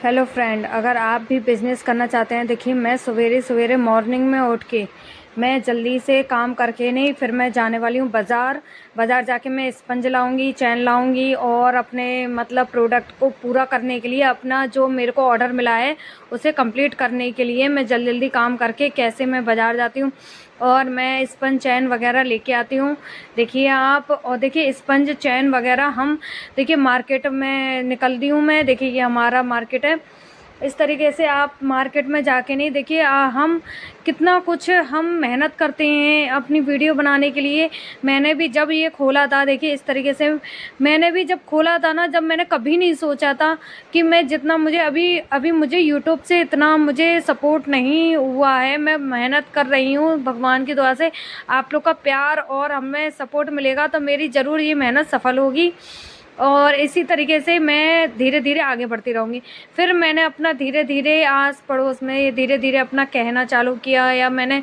Hello friend, अगर आप भी बिज़नेस करना चाहते हैं, देखिए मैं सवेरे सवेरे मॉर्निंग में उठ के मैं जल्दी से काम करके नहीं, फिर मैं जाने वाली हूँ बाज़ार। बाज़ार जाके मैं स्पंज लाऊंगी, चैन लाऊंगी और अपने मतलब प्रोडक्ट को पूरा करने के लिए, अपना जो मेरे को ऑर्डर मिला है उसे कंप्लीट करने के लिए मैं जल्दी जल्दी काम करके कैसे मैं बाज़ार जाती हूँ और मैं स्पंज चैन वगैरह लेके आती हूँ। देखिए आप, और देखिए स्पंज चैन वगैरह हम देखिए मार्केट में निकलती हूँ मैं। देखिए ये हमारा मार्केट है। इस तरीके से आप मार्केट में जाके नहीं, देखिए हम कितना कुछ हम मेहनत करते हैं अपनी वीडियो बनाने के लिए। मैंने भी जब ये खोला था, देखिए इस तरीके से मैंने भी जब खोला था ना, जब मैंने कभी नहीं सोचा था कि मैं जितना मुझे अभी अभी मुझे यूट्यूब से इतना मुझे सपोर्ट नहीं हुआ है। मैं मेहनत कर रही हूँ, भगवान की दुआ से आप लोग का प्यार और हमें सपोर्ट मिलेगा तो मेरी ज़रूर ये मेहनत सफल होगी और इसी तरीके से मैं धीरे धीरे आगे बढ़ती रहूँगी। फिर मैंने अपना धीरे धीरे आस पड़ोस में ये धीरे धीरे अपना कहना चालू किया, या मैंने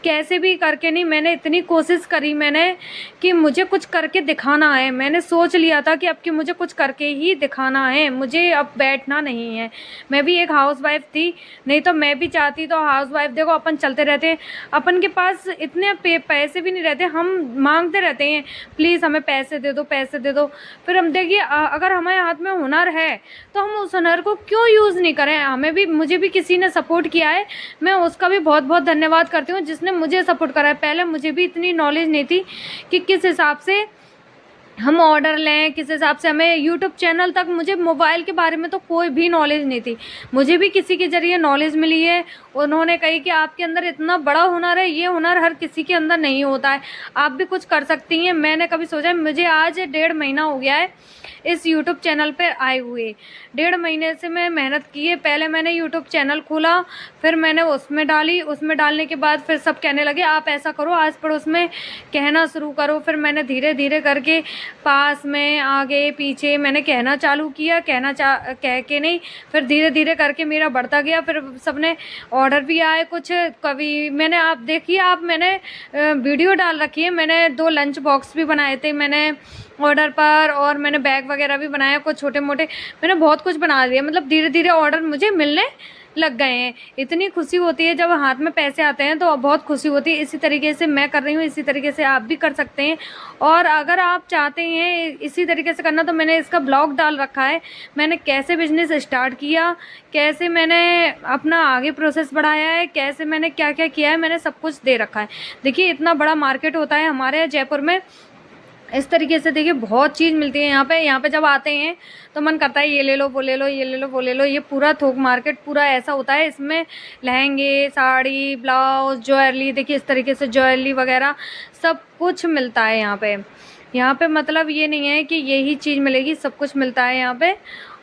कैसे भी करके नहीं, मैंने इतनी कोशिश करी मैंने कि मुझे कुछ करके दिखाना है। मैंने सोच लिया था कि अब कि मुझे कुछ करके ही दिखाना है, मुझे अब बैठना नहीं है। मैं भी एक हाउसवाइफ थी, नहीं तो मैं भी चाहती तो हाउसवाइफ, देखो अपन चलते रहते हैं, अपन के पास इतने पैसे भी नहीं रहते, हम मांगते रहते हैं प्लीज़ हमें पैसे दे दो, पैसे दे दो। फिर हम देखिए अगर हमारे हाथ में हुनर है तो हम उस हुनर को क्यों यूज़ नहीं करें। हमें भी, मुझे भी किसी ने सपोर्ट किया है, मैं उसका भी बहुत बहुत धन्यवाद करती हूँ जिसने मुझे सपोर्ट करा है। पहले मुझे भी इतनी नॉलेज नहीं थी कि किस हिसाब से हम ऑर्डर लें, किस हिसाब से हमें यूट्यूब चैनल तक, मुझे मोबाइल के बारे में तो कोई भी नॉलेज नहीं थी। मुझे भी किसी के ज़रिए नॉलेज मिली है, उन्होंने कही कि आपके अंदर इतना बड़ा हुनर है, ये हुनर हर किसी के अंदर नहीं होता है, आप भी कुछ कर सकती हैं। मैंने कभी सोचा, मुझे आज 1.5 महीना हो गया है इस यूट्यूब चैनल पर आए हुए। 1.5 महीने से मैं मेहनत की है। पहले मैंने यूट्यूब चैनल खोला, फिर मैंने उसमें डाली, उसमें डालने के बाद फिर सब कहने लगे आप ऐसा करो, आस पड़ोस में कहना शुरू करो। फिर मैंने धीरे धीरे करके पास में, आगे पीछे मैंने कहना चालू किया, कह के नहीं, फिर धीरे धीरे करके मेरा बढ़ता गया। फिर सबने ऑर्डर भी आए कुछ। कभी मैंने, आप देखिए आप, मैंने वीडियो डाल रखी है, मैंने 2 लंच बॉक्स भी बनाए थे मैंने ऑर्डर पर, और मैंने बैग वगैरह भी बनाया कुछ छोटे मोटे, मैंने बहुत कुछ बना दिया। मतलब धीरे धीरे ऑर्डर मुझे मिलने लग गए हैं। इतनी खुशी होती है जब हाथ में पैसे आते हैं, तो बहुत खुशी होती है। इसी तरीके से मैं कर रही हूँ, इसी तरीके से आप भी कर सकते हैं। और अगर आप चाहते हैं इसी तरीके से करना, तो मैंने इसका ब्लॉग डाल रखा है, मैंने कैसे बिजनेस स्टार्ट किया, कैसे मैंने अपना आगे प्रोसेस बढ़ाया है, कैसे मैंने क्या क्या किया है, मैंने सब कुछ दे रखा है। देखिए इतना बड़ा मार्केट होता है हमारे जयपुर में। इस तरीके से देखिए बहुत चीज़ मिलती है यहाँ पे जब आते हैं तो मन करता है ये ले लो, वो ले लो, ये ले लो, वो ले लो। ये पूरा थोक मार्केट पूरा ऐसा होता है, इसमें लहंगे, साड़ी, ब्लाउज, ज्वेलरी, देखिए इस तरीके से ज्वेलरी वगैरह सब कुछ मिलता है यहाँ पे। यहाँ पे मतलब ये नहीं है कि यही चीज़ मिलेगी, सब कुछ मिलता है यहाँ पे।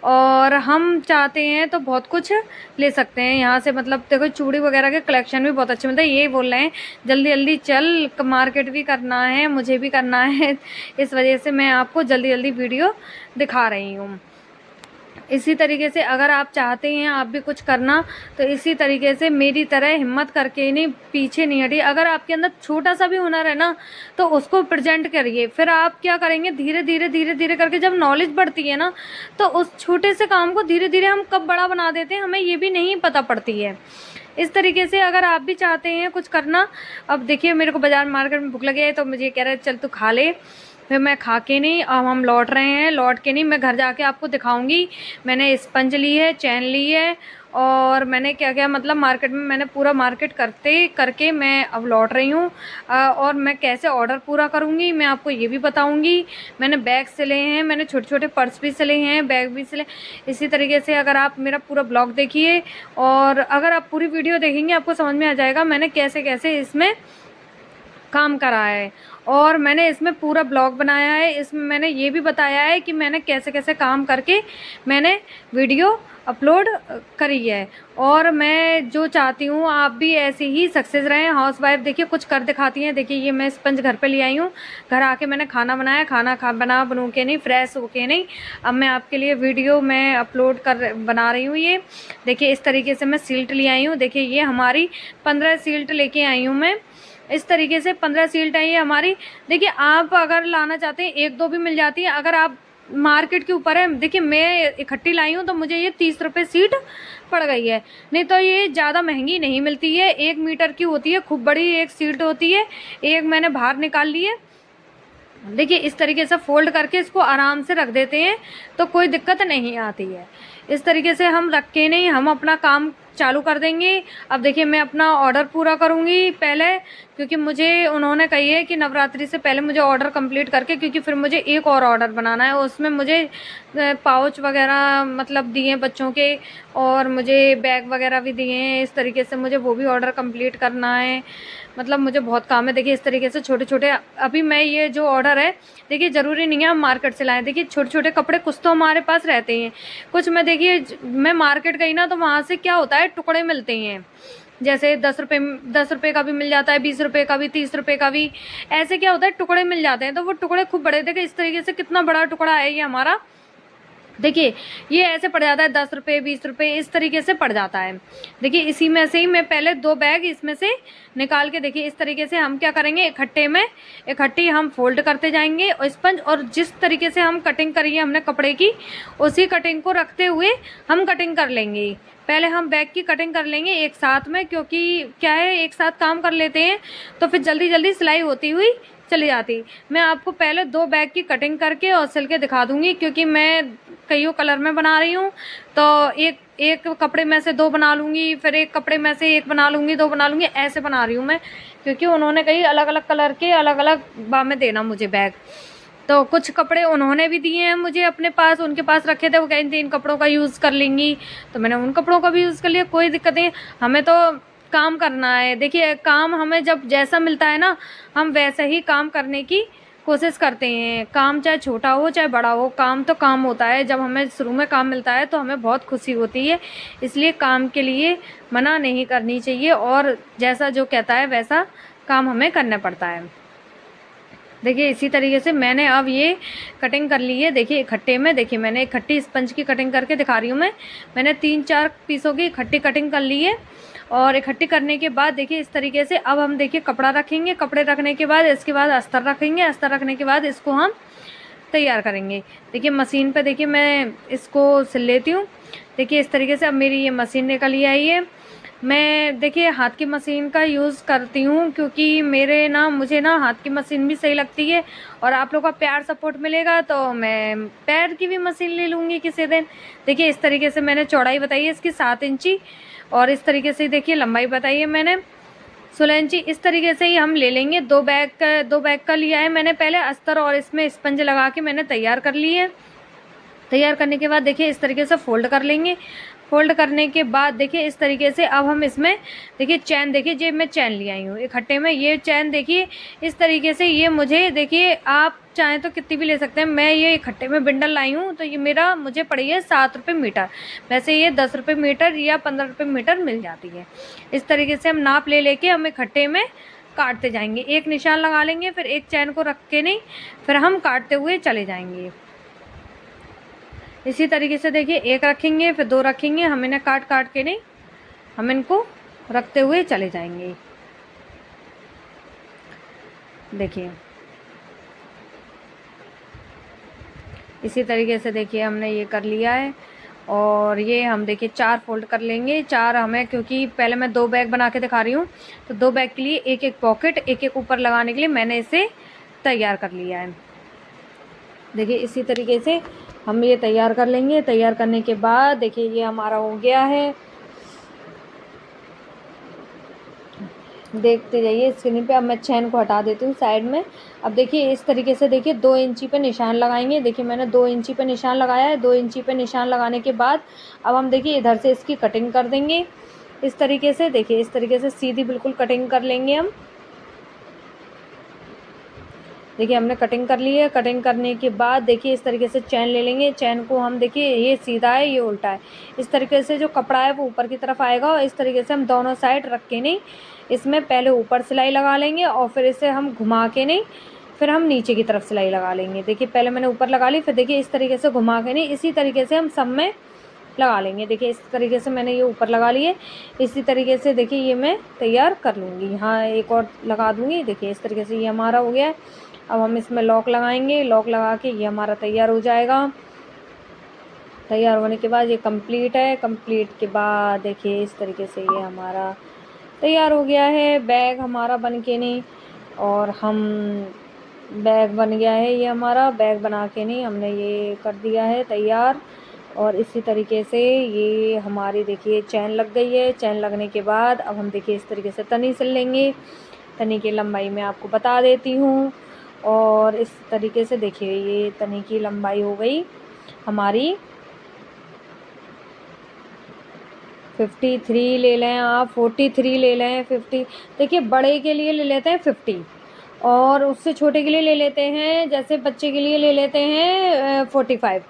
और हम चाहते हैं तो बहुत कुछ ले सकते हैं यहाँ से। मतलब देखो चूड़ी वगैरह के कलेक्शन भी बहुत अच्छे मिलते हैं। ये बोल रहे हैं जल्दी जल्दी चल, मार्केट भी करना है, मुझे भी करना है, इस वजह से मैं आपको जल्दी जल्दी वीडियो दिखा रही हूँ। इसी तरीके से अगर आप चाहते हैं आप भी कुछ करना, तो इसी तरीके से मेरी तरह हिम्मत करके नहीं, पीछे नहीं हटिए। अगर आपके अंदर छोटा सा भी हुनर है ना, तो उसको प्रेजेंट करिए। फिर आप क्या करेंगे, धीरे धीरे धीरे धीरे करके जब नॉलेज बढ़ती है ना, तो उस छोटे से काम को धीरे धीरे हम कब बड़ा बना देते हैं, हमें ये भी नहीं पता पड़ती है। इस तरीके से अगर आप भी चाहते हैं कुछ करना, अब देखिए मेरे को बाज़ार मार्केट में भूख लगी है, तो मुझे कह रहे हैं चल तू खा ले। फिर मैं खा के नहीं, अब हम लौट रहे हैं, लौट के नहीं मैं घर जाके आपको दिखाऊंगी। मैंने स्पंज ली है, चैन ली है, और मैंने क्या क्या मतलब मार्केट में मैंने पूरा मार्केट करते करके मैं अब लौट रही हूँ। और मैं कैसे ऑर्डर पूरा करूँगी मैं आपको ये भी बताऊँगी। मैंने बैग सिले हैं, मैंने छोटे छोटे पर्स भी सिले हैं, बैग भी सिले। इसी तरीके से अगर आप मेरा पूरा ब्लॉग देखिए, और अगर आप पूरी वीडियो देखेंगे आपको समझ में आ जाएगा मैंने कैसे कैसे इसमें काम करा है। और मैंने इसमें पूरा ब्लॉग बनाया है, इसमें मैंने ये भी बताया है कि मैंने कैसे कैसे काम करके मैंने वीडियो अपलोड करी है। और मैं जो चाहती हूँ आप भी ऐसे ही सक्सेस रहें। हाउसवाइफ देखिए कुछ कर दिखाती हैं। देखिए ये मैं स्पंज घर पे ले आई हूँ, घर आके मैंने खाना बनाया, खाना बनू के नहीं, फ्रेश होके नहीं, अब मैं आपके लिए वीडियो मैं अपलोड बना रही हूँ। ये देखिए इस तरीके से मैं सील्ट ले आई हूँ। देखिए ये हमारी 15 सील्ट लेके आई हूँ मैं। इस तरीके से 15 सील्ट है ये हमारी। देखिए आप अगर लाना चाहते हैं 1-2 भी मिल जाती है। अगर आप मार्केट के ऊपर है। देखिए मैं इकट्ठी लाई हूँ तो मुझे ये 30 रुपये सीट पड़ गई है, नहीं तो ये ज़्यादा महंगी नहीं मिलती है। 1 मीटर की होती है, खूब बड़ी एक सीट होती है। एक मैंने बाहर निकाल ली है। देखिए इस तरीके से फ़ोल्ड करके इसको आराम से रख देते हैं तो कोई दिक्कत नहीं आती है। इस तरीके से हम रख के नहीं हम अपना काम चालू कर देंगे। अब देखिए मैं अपना ऑर्डर पूरा करूँगी पहले, क्योंकि मुझे उन्होंने कही है कि नवरात्रि से पहले मुझे ऑर्डर कंप्लीट करके, क्योंकि फिर मुझे एक और ऑर्डर बनाना है। उसमें मुझे पाउच वगैरह मतलब दिए बच्चों के, और मुझे बैग वगैरह भी दिए हैं। इस तरीके से मुझे वो भी ऑर्डर कंप्लीट करना है। मतलब मुझे बहुत काम है। देखिए इस तरीके से छोटे छोटे, अभी मैं ये जो ऑर्डर है, देखिए ज़रूरी नहीं है हम मार्केट से लाएँ। देखिए छोटे छोटे कपड़े कुछ तो हमारे पास रहते हैं, कुछ मैं देखिए मैं मार्केट गई ना तो वहाँ से क्या होता है, टुकड़े मिलते हैं। जैसे 10 रुपये का भी मिल जाता है, 20 रुपये का भी, 30 रुपये का भी। ऐसे क्या होता है, टुकड़े मिल जाते हैं। तो वो टुकड़े खूब बड़े, देखिए इस तरीके से कितना बड़ा टुकड़ा है ये हमारा। देखिए ये ऐसे पड़ जाता है 10 रुपये 20 रुपये इस तरीके से पड़ जाता है। देखिए इसी में से ही मैं पहले 2 बैग इसमें से निकाल के, देखिए इस तरीके से हम क्या करेंगे, इकट्ठी हम फोल्ड करते जाएंगे और स्पंज, और जिस तरीके से हम कटिंग करी है हमने कपड़े की, उसी कटिंग को रखते हुए हम कटिंग कर लेंगे। पहले हम बैग की कटिंग कर लेंगे एक साथ में, क्योंकि क्या है एक साथ काम कर लेते हैं तो फिर जल्दी जल्दी सिलाई होती हुई चली जाती। मैं आपको पहले 2 बैग की कटिंग करके और सिल के दिखा दूंगी, क्योंकि मैं कईयों कलर में बना रही हूँ। तो एक कपड़े में से 2 बना लूँगी, फिर एक कपड़े में से 1 बना लूँगी, 2 बना लूँगी, ऐसे बना रही हूँ मैं। क्योंकि उन्होंने कही अलग अलग कलर के अलग अलग बा में देना मुझे बैग। तो कुछ कपड़े उन्होंने भी दिए हैं मुझे अपने पास, उनके पास रखे थे, वो कह रही थी इन कपड़ों का यूज़ कर लेंगी, तो मैंने उन कपड़ों का भी यूज़ कर लिया। कोई दिक्कत नहीं, हमें तो काम करना है। देखिए काम हमें जब जैसा मिलता है ना, हम वैसे ही काम करने की कोशिश करते हैं। काम चाहे छोटा हो चाहे बड़ा हो, काम तो काम होता है। जब हमें शुरू में काम मिलता है तो हमें बहुत खुशी होती है, इसलिए काम के लिए मना नहीं करनी चाहिए, और जैसा जो कहता है वैसा काम हमें करना पड़ता है। देखिए इसी तरीके से मैंने अब ये कटिंग कर ली है। देखिए इकट्ठे में, देखिए मैंने इकट्ठी स्पंज की कटिंग करके दिखा रही हूँ मैंने 3-4 पीसों की इकट्ठी कटिंग कर ली है। और इकट्ठी करने के बाद देखिए इस तरीके से अब हम देखिए कपड़ा रखेंगे। कपड़े रखने के बाद इसके बाद अस्तर रखेंगे। अस्तर रखने के बाद इसको हम तैयार करेंगे। देखिए मशीन पे देखिए मैं इसको सिल लेती हूँ। देखिए इस तरीके से अब मेरी ये मशीन निकल आई है। मैं देखिए हाथ की मशीन का यूज़ करती हूँ, क्योंकि मुझे ना हाथ की मशीन भी सही लगती है, और आप लोगों का प्यार सपोर्ट मिलेगा तो मैं पैर की भी मशीन ले लूँगी किसी दिन। देखिए इस तरीके से मैंने चौड़ाई बताई है इसकी 7 इंची, और इस तरीके से देखिए लंबाई बताई है मैंने 16 इंची। इस तरीके से ही हम ले लेंगे। 2 बैग का लिया है मैंने पहले अस्तर, और इसमें स्पंज लगा के मैंने तैयार कर ली है। तैयार करने के बाद देखिए इस तरीके से फ़ोल्ड कर लेंगे। फ़ोल्ड करने के बाद देखिए इस तरीके से अब हम इसमें देखिए चैन, देखिए जो मैं चैन ले आई हूँ इकट्ठे में, ये चैन देखिए इस तरीके से, ये मुझे देखिए आप चाहें तो कितनी भी ले सकते हैं। मैं ये इकट्ठे में बिंडल लाई हूँ तो ये मुझे पड़ी है 7 रुपये मीटर। वैसे ये 10 रुपये मीटर या 15 रुपये मीटर मिल जाती है। इस तरीके से हम नाप लेके हम इकट्ठे में काटते जाएंगे। एक निशान लगा लेंगे, फिर एक चैन को रख के नहीं, फिर हम काटते हुए चले जाएंगे। इसी तरीके से देखिए 1 रखेंगे, फिर 2 रखेंगे। हम इन्हें काट के नहीं, हम इनको रखते हुए चले जाएंगे। देखिए इसी तरीके से देखिए हमने ये कर लिया है, और ये हम देखिए 4 फोल्ड कर लेंगे। 4 हमें, क्योंकि पहले मैं 2 बैग बना के दिखा रही हूँ, तो 2 बैग के लिए एक पॉकेट एक ऊपर लगाने के लिए मैंने इसे तैयार कर लिया है। देखिए इसी तरीके से हम ये तैयार कर लेंगे। तैयार करने के बाद देखिए ये हमारा हो गया है। देखते जाइए स्क्रीन पे। अब मैं चैन को हटा देती हूँ साइड में। अब देखिए इस तरीके से देखिए 2 इंची पे निशान लगाएंगे। देखिए मैंने 2 इंची पे निशान लगाया है। 2 इंची पे निशान लगाने के बाद अब हम देखिए इधर से इसकी कटिंग कर देंगे इस तरीके से। देखिए इस तरीके से सीधी बिल्कुल कटिंग कर लेंगे हम। देखिए हमने कटिंग कर ली है। कटिंग करने के बाद देखिए इस तरीके से चैन ले लेंगे। चैन को हम देखिए ये सीधा है, ये उल्टा है। इस तरीके से जो कपड़ा है वो ऊपर की तरफ आएगा, और इस तरीके से हम दोनों साइड रख के नहीं, इसमें पहले ऊपर सिलाई लगा लेंगे, और फिर इसे हम घुमा के नहीं, फिर हम नीचे की तरफ सिलाई लगा लेंगे। देखिए पहले मैंने ऊपर लगा ली, फिर देखिए इस तरीके से घुमा के नहीं, इसी तरीके से हम सब में लगा लेंगे। देखिए इस तरीके से मैंने ये ऊपर लगा लिए। इसी तरीके से देखिए ये मैं तैयार कर लूँगी। यहाँ एक और लगा दूँगी। देखिए इस तरीके से ये हमारा हो गया है। अब हम इसमें लॉक लगाएंगे, लॉक लगा के ये हमारा तैयार हो जाएगा। तैयार होने के बाद ये कंप्लीट है। कंप्लीट के बाद देखिए इस तरीके से ये हमारा तैयार हो गया है बैग हमारा बन के नहीं। और हम बैग बन गया है, ये हमारा बैग बना के नहीं हमने ये कर दिया है तैयार। और इसी तरीके से ये हमारी देखिए चैन लग गई है। चैन लगने के बाद अब हम देखिए इस तरीके से तनी सिल लेंगे। तनी की लंबाई मैं आपको बता देती हूँ। और इस तरीके से देखिए ये तनी की लंबाई हो गई हमारी 53 ले लें आप, 43 ले लें, 50। देखिए बड़े के लिए ले लेते हैं 50 और उससे छोटे के लिए ले लेते हैं, जैसे बच्चे के लिए ले लेते हैं 45।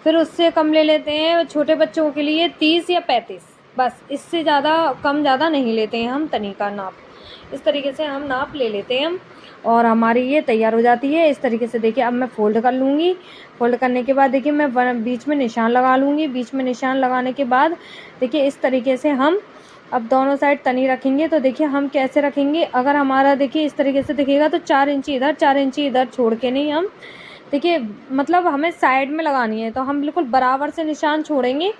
फिर उससे कम ले लेते हैं छोटे बच्चों के लिए 30 या 35। बस इससे ज़्यादा कम ज़्यादा नहीं लेते हैं हम तनी का नाप। इस तरीके से हम नाप ले लेते हैं हम और हमारी ये तैयार हो जाती है। इस तरीके से देखिए अब मैं फ़ोल्ड कर लूँगी। फ़ोल्ड करने के बाद देखिए मैं बीच में निशान लगा लूँगी। बीच में निशान लगाने के बाद देखिए इस तरीके से हम अब दोनों साइड तनी रखेंगे। तो देखिए हम कैसे रखेंगे, अगर हमारा देखिए इस तरीके से दिखेगा तो 4 इंची इधर 4 इंची इधर छोड़ के नहीं हम देखिए मतलब हमें साइड में लगानी है। तो हम बिल्कुल बराबर से निशान छोड़ेंगे,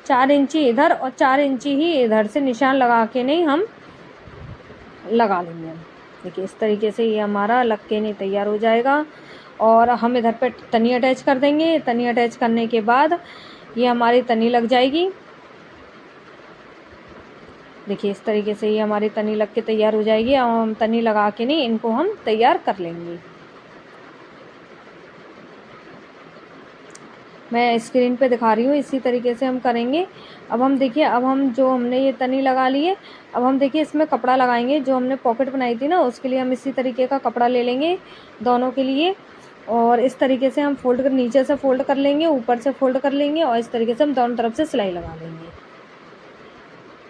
4 इंची इधर और 4 इंची ही इधर से निशान लगा के नहीं हम लगा लेंगे। हम देखिए इस तरीके से ये हमारा लग के नहीं तैयार हो जाएगा। और हम इधर पे तनी अटैच कर देंगे। तनी अटैच करने के बाद ये हमारी तनी लग जाएगी। देखिए इस तरीके से ये हमारी तनी लग के तैयार हो जाएगी। और हम तनी लगा के नहीं इनको हम तैयार कर लेंगे। मैं स्क्रीन पे दिखा रही हूँ, इसी तरीके से हम करेंगे। अब हम देखिए अब हम जो हमने ये तनी लगा ली है, अब हम देखिए इसमें कपड़ा लगाएंगे। जो हमने पॉकेट बनाई थी ना उसके लिए हम इसी तरीके का कपड़ा ले लेंगे दोनों के लिए। और इस तरीके से हम फोल्ड कर नीचे से फोल्ड कर लेंगे, ऊपर से फोल्ड कर लेंगे और इस तरीके से हम दोनों तरफ से सिलाई लगा लेंगे।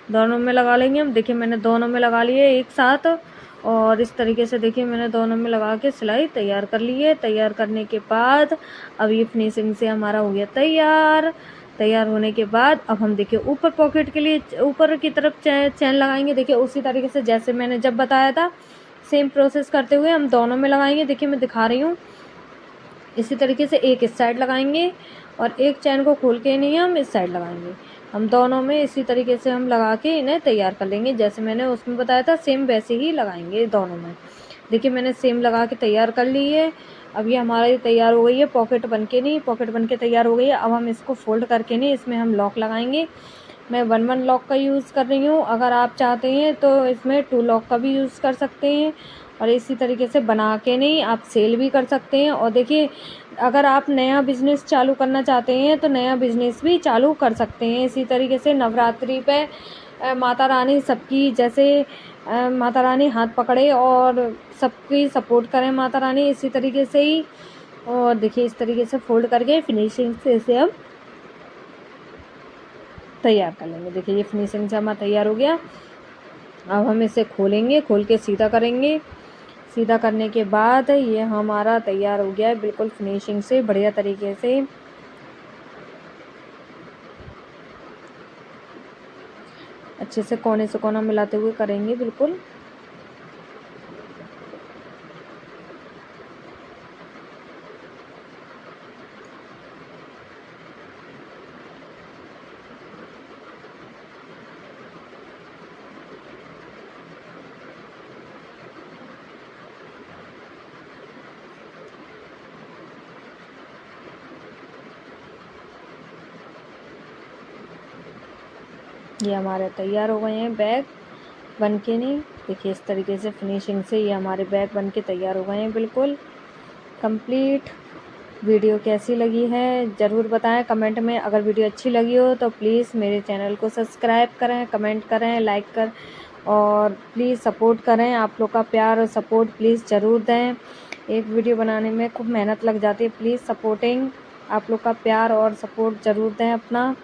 दोनों में लगा लेंगे हम। देखिए मैंने दोनों में लगा लिए एक साथ और इस तरीके से देखिए मैंने दोनों में लगा के सिलाई तैयार कर ली है। तैयार करने के बाद अब ये फिनिशिंग से हमारा हो गया तैयार। तैयार होने के बाद अब हम देखिए ऊपर पॉकेट के लिए ऊपर की तरफ चैन लगाएंगे। देखिए उसी तरीके से जैसे मैंने जब बताया था सेम प्रोसेस करते हुए हम दोनों में लगाएंगे। देखिए मैं दिखा रही हूँ, इसी तरीके से एक इस साइड लगाएंगे और एक चैन को खोल के नहीं हम इस साइड लगाएंगे। हम दोनों में इसी तरीके से हम लगा के इन्हें तैयार कर लेंगे। जैसे मैंने उसमें बताया था सेम वैसे ही लगाएंगे दोनों में। देखिए मैंने सेम लगा के तैयार कर ली है। अब ये हमारा ये तैयार हो गई है, पॉकेट बन के नहीं, पॉकेट बन के तैयार हो गई है। अब हम इसको फोल्ड करके नहीं इसमें हम लॉक लगाएंगे। मैं 1 लॉक का यूज़ कर रही हूँ, अगर आप चाहते हैं तो इसमें 2 लॉक का भी यूज़ कर सकते हैं। और इसी तरीके से बना के नहीं आप सेल भी कर सकते हैं। और देखिए अगर आप नया बिज़नेस चालू करना चाहते हैं तो नया बिज़नेस भी चालू कर सकते हैं। इसी तरीके से नवरात्रि पे माता रानी सबकी जैसे माता रानी हाथ पकड़े और सबकी सपोर्ट करें माता रानी, इसी तरीके से ही। और देखिए इस तरीके से फोल्ड करके फिनिशिंग से इसे हम तैयार कर लेंगे। देखिए ये फिनिशिंग से हमारा तैयार हो गया। अब हम इसे खोलेंगे, खोल के सीधा करेंगे। सीधा करने के बाद ये हमारा तैयार हो गया है बिल्कुल फिनिशिंग से बढ़िया तरीके से। अच्छे से कोने से कोना मिलाते हुए करेंगे बिल्कुल। ये हमारे तैयार हो गए हैं बैग बन के नहीं। देखिए इस तरीके से फिनिशिंग से ये हमारे बैग बन के तैयार हो गए हैं बिल्कुल कंप्लीट। वीडियो कैसी लगी है ज़रूर बताएं कमेंट में। अगर वीडियो अच्छी लगी हो तो प्लीज़ मेरे चैनल को सब्सक्राइब करें, कमेंट करें, लाइक कर और प्लीज़ सपोर्ट करें। आप लोग का प्यार और सपोर्ट प्लीज़ ज़रूर दें। एक वीडियो बनाने में खूब मेहनत लग जाती है। प्लीज़ सपोर्टिंग आप लोग का प्यार और सपोर्ट ज़रूर दें अपना।